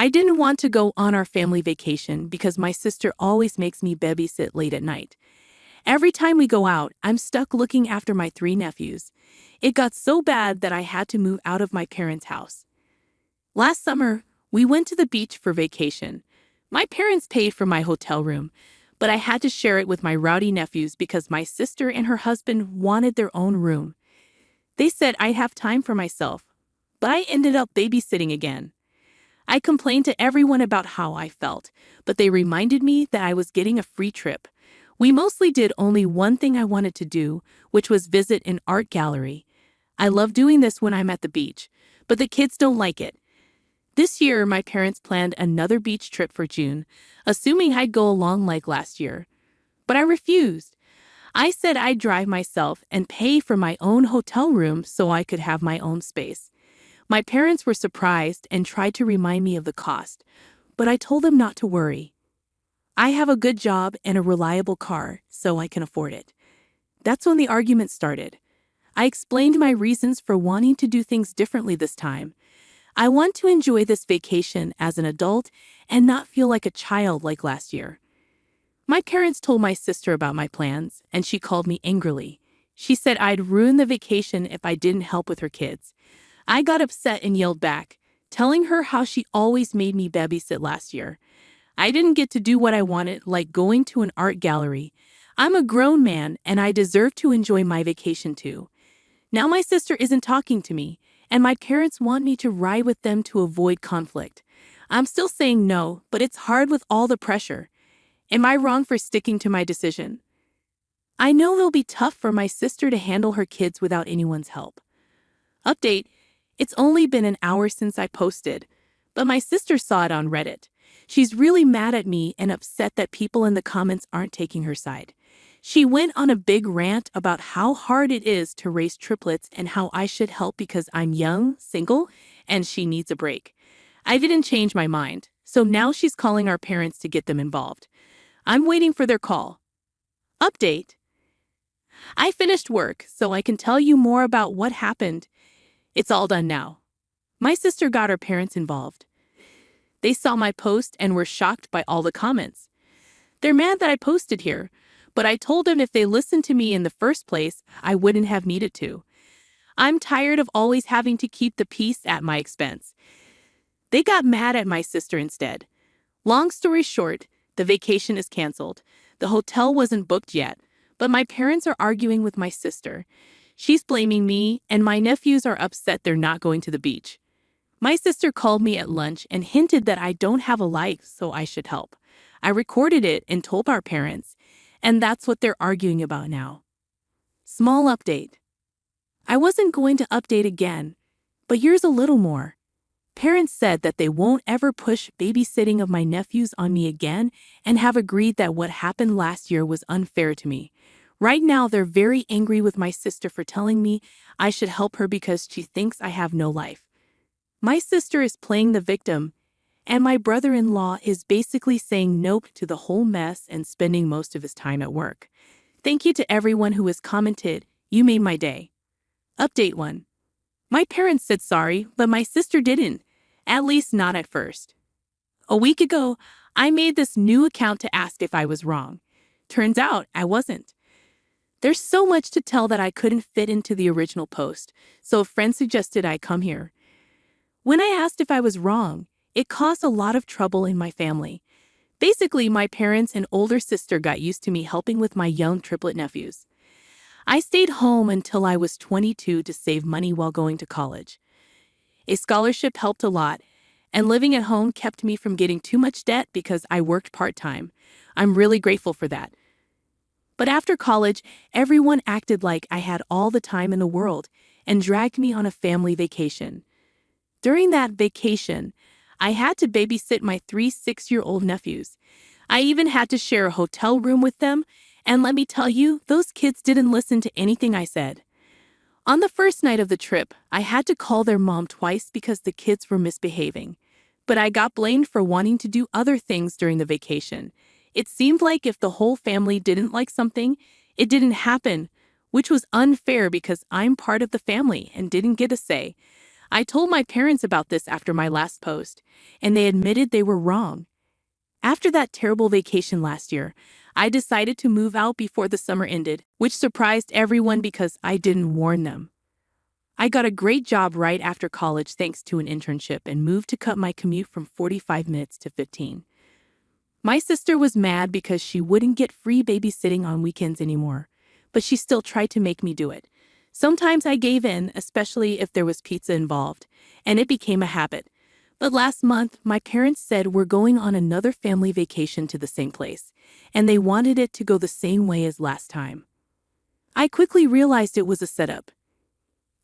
I didn't want to go on our family vacation because my sister always makes me babysit late at night. Every time we go out, I'm stuck looking after my 3 nephews. It got so bad that I had to move out of my parents' house. Last summer, we went to the beach for vacation. My parents paid for my hotel room, but I had to share it with my rowdy nephews because my sister and her husband wanted their own room. They said I'd have time for myself, but I ended up babysitting again. I complained to everyone about how I felt, but they reminded me that I was getting a free trip. We mostly did only one thing I wanted to do, which was visit an art gallery. I love doing this when I'm at the beach, but the kids don't like it. This year, my parents planned another beach trip for June, assuming I'd go along like last year. But I refused. I said I'd drive myself and pay for my own hotel room so I could have my own space. My parents were surprised and tried to remind me of the cost, but I told them not to worry. I have a good job and a reliable car, so I can afford it. That's when the argument started. I explained my reasons for wanting to do things differently this time. I want to enjoy this vacation as an adult and not feel like a child like last year. My parents told my sister about my plans, and she called me angrily. She said I'd ruin the vacation if I didn't help with her kids. I got upset and yelled back, telling her how she always made me babysit last year. I didn't get to do what I wanted, like going to an art gallery. I'm a grown man, and I deserve to enjoy my vacation too. Now my sister isn't talking to me, and my parents want me to ride with them to avoid conflict. I'm still saying no, but it's hard with all the pressure. Am I wrong for sticking to my decision? I know it'll be tough for my sister to handle her kids without anyone's help. Update: it's only been an hour since I posted, but my sister saw it on Reddit. She's really mad at me and upset that people in the comments aren't taking her side. She went on a big rant about how hard it is to raise triplets and how I should help because I'm young, single, and she needs a break. I didn't change my mind, so now she's calling our parents to get them involved. I'm waiting for their call. Update: I finished work, so I can tell you more about what happened. It's all done now. My sister got her parents involved. They saw my post and were shocked by all the comments. They're mad that I posted here, but I told them if they listened to me in the first place, I wouldn't have needed to. I'm tired of always having to keep the peace at my expense. They got mad at my sister instead. Long story short, the vacation is canceled. The hotel wasn't booked yet, but my parents are arguing with my sister. She's blaming me, and my nephews are upset they're not going to the beach. My sister called me at lunch and hinted that I don't have a life, so I should help. I recorded it and told our parents, and that's what they're arguing about now. Small update. I wasn't going to update again, but here's a little more. Parents said that they won't ever push babysitting of my nephews on me again and have agreed that what happened last year was unfair to me. Right now, they're very angry with my sister for telling me I should help her because she thinks I have no life. My sister is playing the victim, and my brother-in-law is basically saying nope to the whole mess and spending most of his time at work. Thank you to everyone who has commented. You made my day. Update 1. My parents said sorry, but my sister didn't. At least not at first. A week ago, I made this new account to ask if I was wrong. Turns out I wasn't. There's so much to tell that I couldn't fit into the original post, so a friend suggested I come here. When I asked if I was wrong, it caused a lot of trouble in my family. Basically, my parents and older sister got used to me helping with my young triplet nephews. I stayed home until I was 22 to save money while going to college. A scholarship helped a lot, and living at home kept me from getting too much debt because I worked part-time. I'm really grateful for that. But after college, everyone acted like I had all the time in the world and dragged me on a family vacation. During that vacation, I had to babysit my 3 6-year-old nephews. I even had to share a hotel room with them, and let me tell you, those kids didn't listen to anything I said. On the first night of the trip, I had to call their mom twice because the kids were misbehaving. But I got blamed for wanting to do other things during the vacation. It seemed like if the whole family didn't like something, it didn't happen, which was unfair because I'm part of the family and didn't get a say. I told my parents about this after my last post, and they admitted they were wrong. After that terrible vacation last year, I decided to move out before the summer ended, which surprised everyone because I didn't warn them. I got a great job right after college thanks to an internship and moved to cut my commute from 45 minutes to 15. My sister was mad because she wouldn't get free babysitting on weekends anymore, but she still tried to make me do it. Sometimes I gave in, especially if there was pizza involved, and it became a habit. But last month, my parents said we're going on another family vacation to the same place, and they wanted it to go the same way as last time. I quickly realized it was a setup.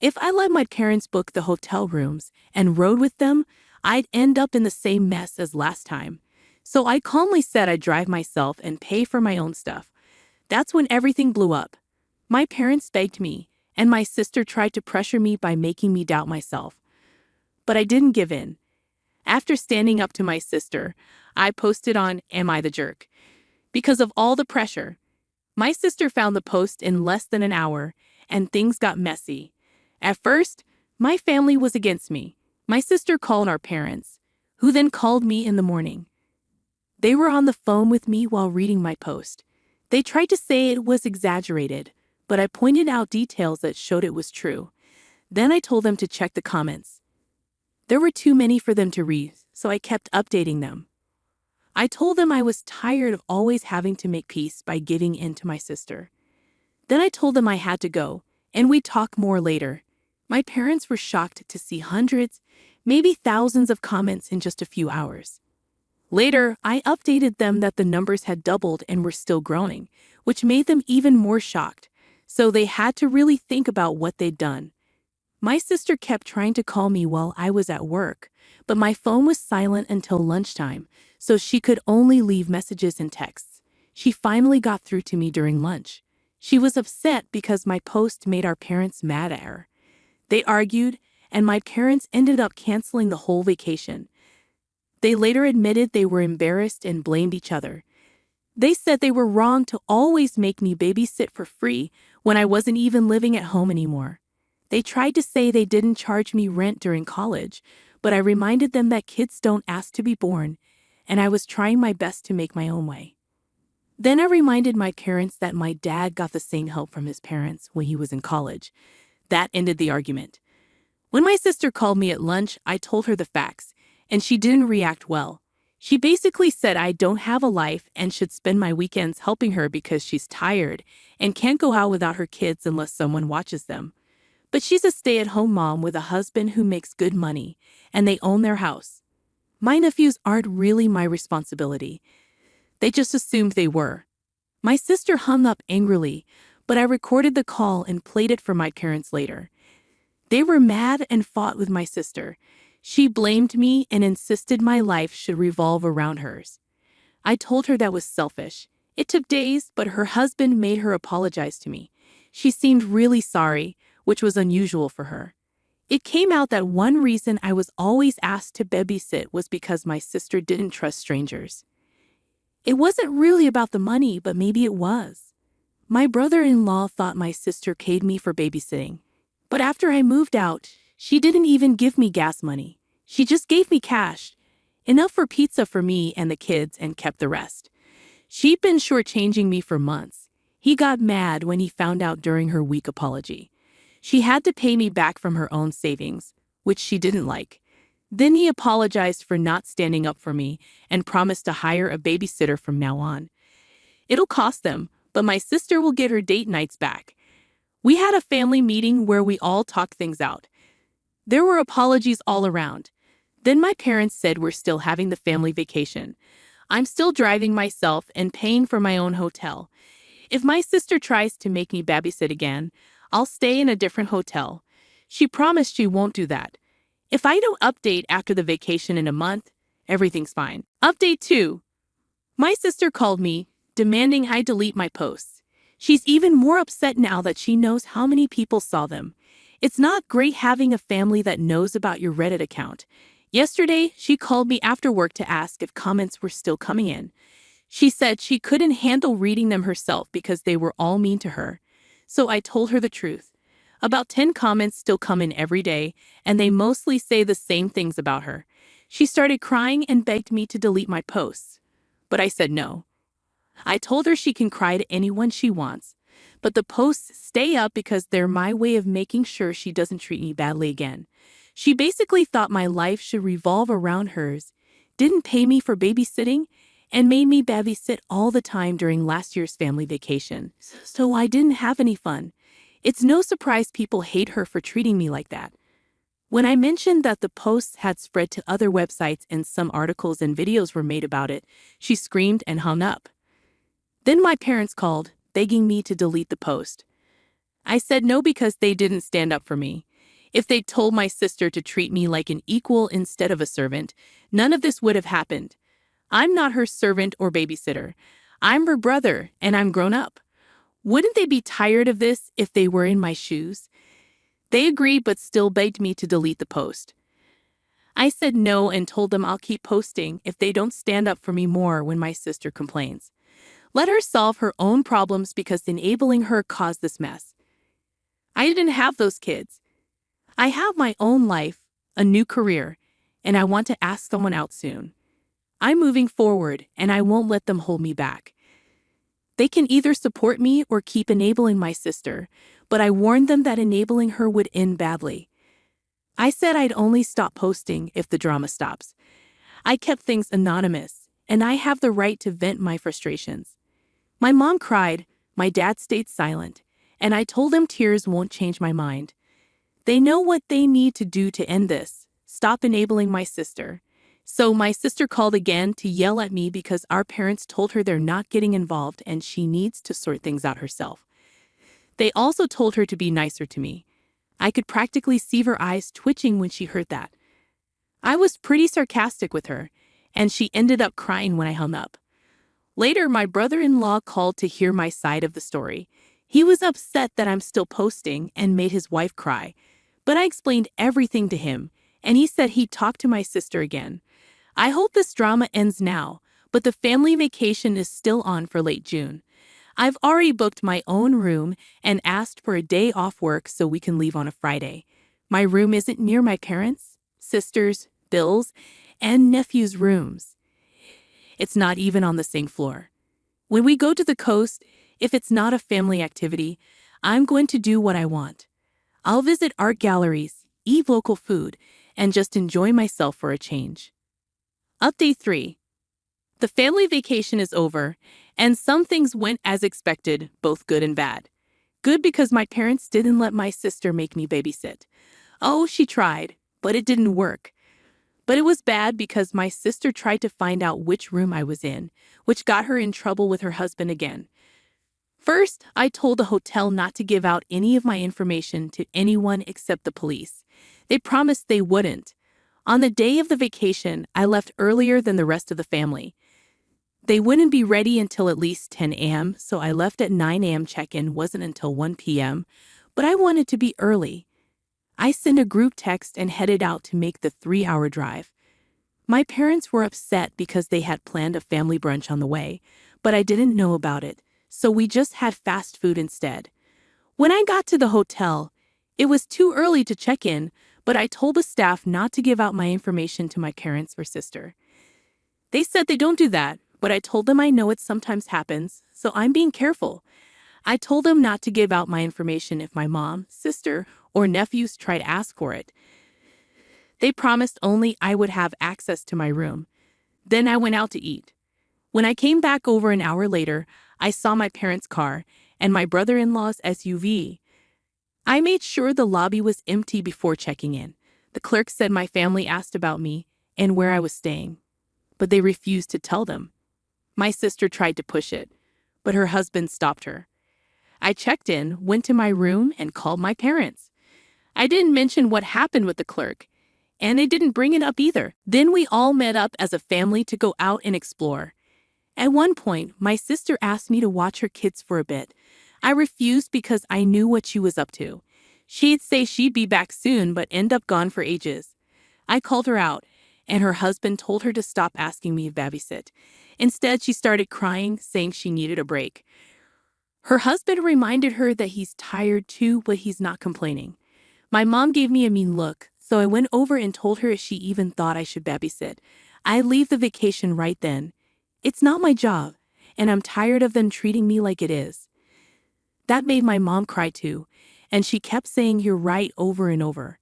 If I let my parents book the hotel rooms and rode with them, I'd end up in the same mess as last time. So I calmly said I'd drive myself and pay for my own stuff. That's when everything blew up. My parents begged me, and my sister tried to pressure me by making me doubt myself. But I didn't give in. After standing up to my sister, I posted on Am I the Jerk? Because of all the pressure. My sister found the post in less than an hour, and things got messy. At first, my family was against me. My sister called our parents, who then called me in the morning. They were on the phone with me while reading my post. They tried to say it was exaggerated, but I pointed out details that showed it was true. Then I told them to check the comments. There were too many for them to read, so I kept updating them. I told them I was tired of always having to make peace by giving in to my sister. Then I told them I had to go, and we'd talk more later. My parents were shocked to see hundreds, maybe thousands of comments in just a few hours. Later, I updated them that the numbers had doubled and were still growing, which made them even more shocked, so they had to really think about what they'd done. My sister kept trying to call me while I was at work, but my phone was silent until lunchtime, so she could only leave messages and texts. She finally got through to me during lunch. She was upset because my post made our parents mad at her. They argued, and my parents ended up canceling the whole vacation. They later admitted they were embarrassed and blamed each other. They said they were wrong to always make me babysit for free when I wasn't even living at home anymore. They tried to say they didn't charge me rent during college, but I reminded them that kids don't ask to be born, and I was trying my best to make my own way. Then I reminded my parents that my dad got the same help from his parents when he was in college. That ended the argument. When my sister called me at lunch, I told her the facts, and she didn't react well. She basically said I don't have a life and should spend my weekends helping her because she's tired and can't go out without her kids unless someone watches them. But she's a stay-at-home mom with a husband who makes good money, and they own their house. My nephews aren't really my responsibility. They just assumed they were. My sister hung up angrily, but I recorded the call and played it for my parents later. They were mad and fought with my sister. She blamed me and insisted my life should revolve around hers. I told her that was selfish. It took days, but her husband made her apologize to me. She seemed really sorry, which was unusual for her. It came out that one reason I was always asked to babysit was because my sister didn't trust strangers. It wasn't really about the money, but maybe it was. My brother-in-law thought my sister paid me for babysitting. But after I moved out, she didn't even give me gas money. She just gave me cash, enough for pizza for me and the kids, and kept the rest. She'd been shortchanging me for months. He got mad when he found out during her weak apology. She had to pay me back from her own savings, which she didn't like. Then he apologized for not standing up for me and promised to hire a babysitter from now on. It'll cost them, but my sister will get her date nights back. We had a family meeting where we all talked things out. There were apologies all around. Then my parents said we're still having the family vacation. I'm still driving myself and paying for my own hotel. If my sister tries to make me babysit again, I'll stay in a different hotel. She promised she won't do that. If I don't update after the vacation in a month, everything's fine. Update 2. My sister called me, demanding I delete my posts. She's even more upset now that she knows how many people saw them. It's not great having a family that knows about your Reddit account. Yesterday, she called me after work to ask if comments were still coming in. She said she couldn't handle reading them herself because they were all mean to her. So I told her the truth. About 10 comments still come in every day, and they mostly say the same things about her. She started crying and begged me to delete my posts. But I said no. I told her she can cry to anyone she wants, but the posts stay up because they're my way of making sure she doesn't treat me badly again. She basically thought my life should revolve around hers, didn't pay me for babysitting, and made me babysit all the time during last year's family vacation. So I didn't have any fun. It's no surprise people hate her for treating me like that. When I mentioned that the posts had spread to other websites and some articles and videos were made about it, she screamed and hung up. Then my parents called, begging me to delete the post. I said no because they didn't stand up for me. If they'd told my sister to treat me like an equal instead of a servant, none of this would have happened. I'm not her servant or babysitter. I'm her brother, and I'm grown up. Wouldn't they be tired of this if they were in my shoes? They agreed but still begged me to delete the post. I said no and told them I'll keep posting if they don't stand up for me more when my sister complains. Let her solve her own problems because enabling her caused this mess. I didn't have those kids. I have my own life, a new career, and I want to ask someone out soon. I'm moving forward and I won't let them hold me back. They can either support me or keep enabling my sister, but I warned them that enabling her would end badly. I said I'd only stop posting if the drama stops. I kept things anonymous, and I have the right to vent my frustrations. My mom cried, my dad stayed silent, and I told them tears won't change my mind. They know what they need to do to end this, stop enabling my sister. So my sister called again to yell at me because our parents told her they're not getting involved and she needs to sort things out herself. They also told her to be nicer to me. I could practically see her eyes twitching when she heard that. I was pretty sarcastic with her, and she ended up crying when I hung up. Later, my brother-in-law called to hear my side of the story. He was upset that I'm still posting and made his wife cry, but I explained everything to him, and he said he'd talk to my sister again. I hope this drama ends now, but the family vacation is still on for late June. I've already booked my own room and asked for a day off work so we can leave on a Friday. My room isn't near my parents, sisters, Bill's, and nephew's rooms. It's not even on the same floor. When we go to the coast, if it's not a family activity, I'm going to do what I want. I'll visit art galleries, eat local food, and just enjoy myself for a change. Update 3. The family vacation is over, and some things went as expected, both good and bad. Good because my parents didn't let my sister make me babysit. Oh, she tried, but it didn't work. But it was bad because my sister tried to find out which room I was in, which got her in trouble with her husband again. First, I told the hotel not to give out any of my information to anyone except the police. They promised they wouldn't. On the day of the vacation, I left earlier than the rest of the family. They wouldn't be ready until at least 10 a.m., so I left at 9 a.m. check-in wasn't until 1 p.m., but I wanted to be early. I sent a group text and headed out to make the 3-hour drive. My parents were upset because they had planned a family brunch on the way, but I didn't know about it, so we just had fast food instead. When I got to the hotel, it was too early to check in, but I told the staff not to give out my information to my parents or sister. They said they don't do that, but I told them I know it sometimes happens, so I'm being careful. I told them not to give out my information if my mom, sister, or nephews try to ask for it. They promised only I would have access to my room. Then I went out to eat. When I came back over an hour later, I saw my parents' car and my brother-in-law's SUV. I made sure the lobby was empty before checking in. The clerk said my family asked about me and where I was staying, but they refused to tell them. My sister tried to push it, but her husband stopped her. I checked in, went to my room, and called my parents. I didn't mention what happened with the clerk, and they didn't bring it up either. Then we all met up as a family to go out and explore. At one point, my sister asked me to watch her kids for a bit. I refused because I knew what she was up to. She'd say she'd be back soon, but end up gone for ages. I called her out, and her husband told her to stop asking me to babysit. Instead, she started crying, saying she needed a break. Her husband reminded her that he's tired too, but he's not complaining. My mom gave me a mean look, so I went over and told her if she even thought I should babysit, I'd leave the vacation right then. It's not my job, and I'm tired of them treating me like it is. That made my mom cry too, and she kept saying you're right over and over.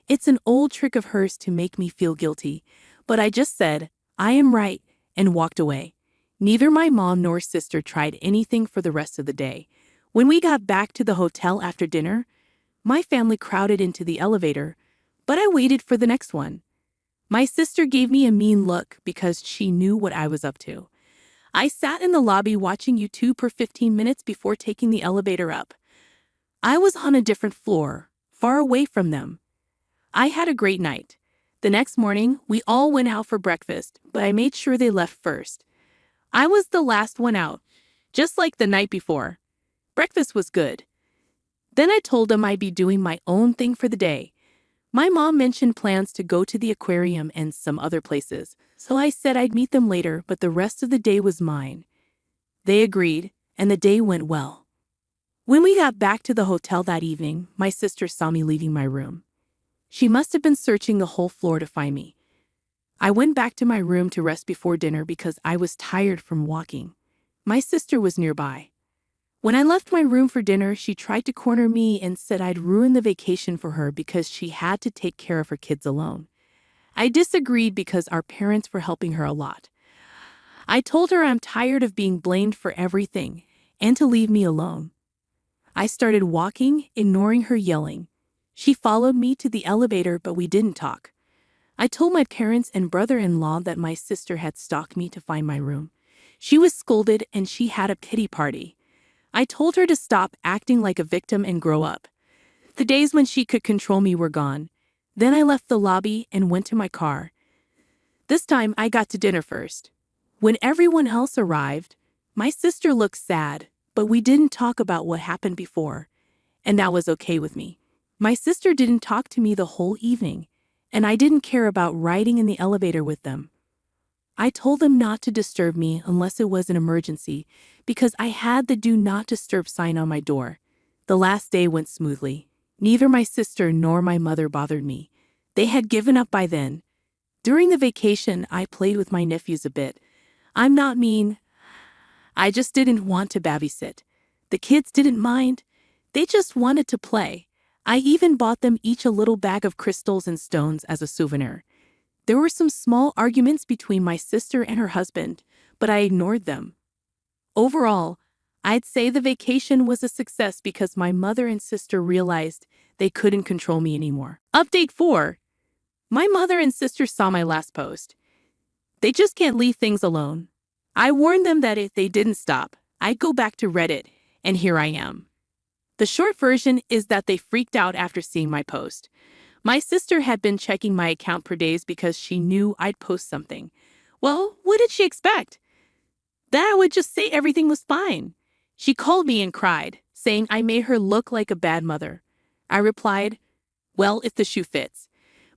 It's an old trick of hers to make me feel guilty, but I just said, I am right, and walked away. Neither my mom nor sister tried anything for the rest of the day. When we got back to the hotel after dinner, my family crowded into the elevator, but I waited for the next one. My sister gave me a mean look because she knew what I was up to. I sat in the lobby watching YouTube for 15 minutes before taking the elevator up. I was on a different floor, far away from them. I had a great night. The next morning, we all went out for breakfast, but I made sure they left first. I was the last one out, just like the night before. Breakfast was good. Then I told them I'd be doing my own thing for the day. My mom mentioned plans to go to the aquarium and some other places, so I said I'd meet them later, but the rest of the day was mine. They agreed, and the day went well. When we got back to the hotel that evening, my sister saw me leaving my room. She must have been searching the whole floor to find me. I went back to my room to rest before dinner because I was tired from walking. My sister was nearby. When I left my room for dinner, she tried to corner me and said I'd ruin the vacation for her because she had to take care of her kids alone. I disagreed because our parents were helping her a lot. I told her I'm tired of being blamed for everything and to leave me alone. I started walking, ignoring her yelling. She followed me to the elevator, but we didn't talk. I told my parents and brother-in-law that my sister had stalked me to find my room. She was scolded and she had a pity party. I told her to stop acting like a victim and grow up. The days when she could control me were gone. Then I left the lobby and went to my car. This time I got to dinner first. When everyone else arrived, my sister looked sad, but we didn't talk about what happened before, and that was okay with me. My sister didn't talk to me the whole evening, and I didn't care about riding in the elevator with them. I told them not to disturb me unless it was an emergency because I had the do not disturb sign on my door. The last day went smoothly. Neither my sister nor my mother bothered me. They had given up by then. During the vacation, I played with my nephews a bit. I'm not mean. I just didn't want to babysit. The kids didn't mind. They just wanted to play. I even bought them each a little bag of crystals and stones as a souvenir. There were some small arguments between my sister and her husband, but I ignored them. Overall, I'd say the vacation was a success because my mother and sister realized they couldn't control me anymore. Update 4. My mother and sister saw my last post. They just can't leave things alone. I warned them that if they didn't stop, I'd go back to Reddit, and here I am. The short version is that they freaked out after seeing my post. My sister had been checking my account for days because she knew I'd post something. Well, what did she expect? That I would just say everything was fine. She called me and cried, saying I made her look like a bad mother. I replied, well, if the shoe fits.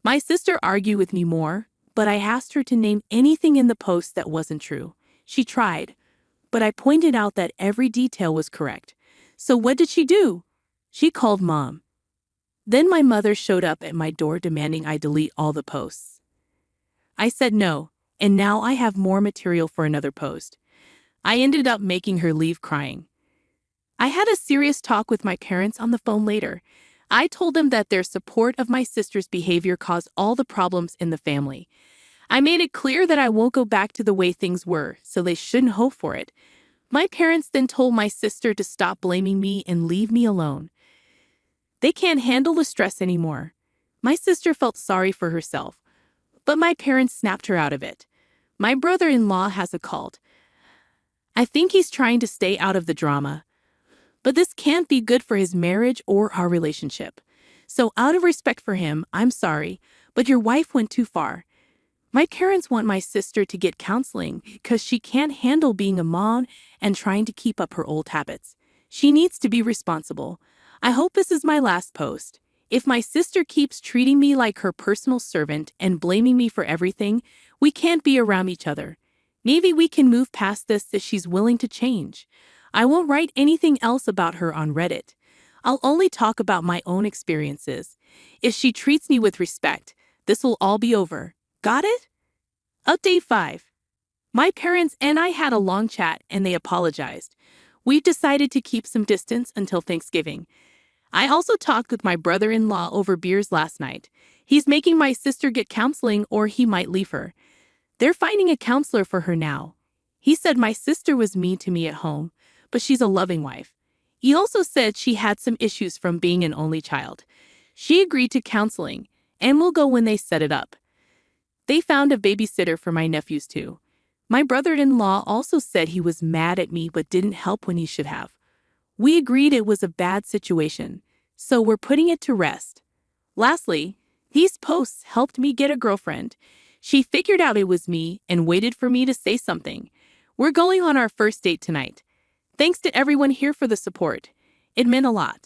My sister argued with me more, but I asked her to name anything in the post that wasn't true. She tried, but I pointed out that every detail was correct. So what did she do? She called Mom. Then my mother showed up at my door demanding I delete all the posts. I said no, and now I have more material for another post. I ended up making her leave crying. I had a serious talk with my parents on the phone later. I told them that their support of my sister's behavior caused all the problems in the family. I made it clear that I won't go back to the way things were, so they shouldn't hope for it. My parents then told my sister to stop blaming me and leave me alone. They can't handle the stress anymore. My sister felt sorry for herself, but my parents snapped her out of it. My brother-in-law has a cult. I think he's trying to stay out of the drama, but this can't be good for his marriage or our relationship. So out of respect for him, I'm sorry, but your wife went too far. My parents want my sister to get counseling because she can't handle being a mom and trying to keep up her old habits. She needs to be responsible. I hope this is my last post. If my sister keeps treating me like her personal servant and blaming me for everything, we can't be around each other. Maybe we can move past this if she's willing to change. I won't write anything else about her on Reddit. I'll only talk about my own experiences. If she treats me with respect, this will all be over. Got it? Update 5. My parents and I had a long chat and they apologized. We've decided to keep some distance until Thanksgiving. I also talked with my brother-in-law over beers last night. He's making my sister get counseling or he might leave her. They're finding a counselor for her now. He said my sister was mean to me at home, but she's a loving wife. He also said she had some issues from being an only child. She agreed to counseling and will go when they set it up. They found a babysitter for my nephews too. My brother-in-law also said he was mad at me but didn't help when he should have. We agreed it was a bad situation, so we're putting it to rest. Lastly, these posts helped me get a girlfriend. She figured out it was me and waited for me to say something. We're going on our first date tonight. Thanks to everyone here for the support. It meant a lot.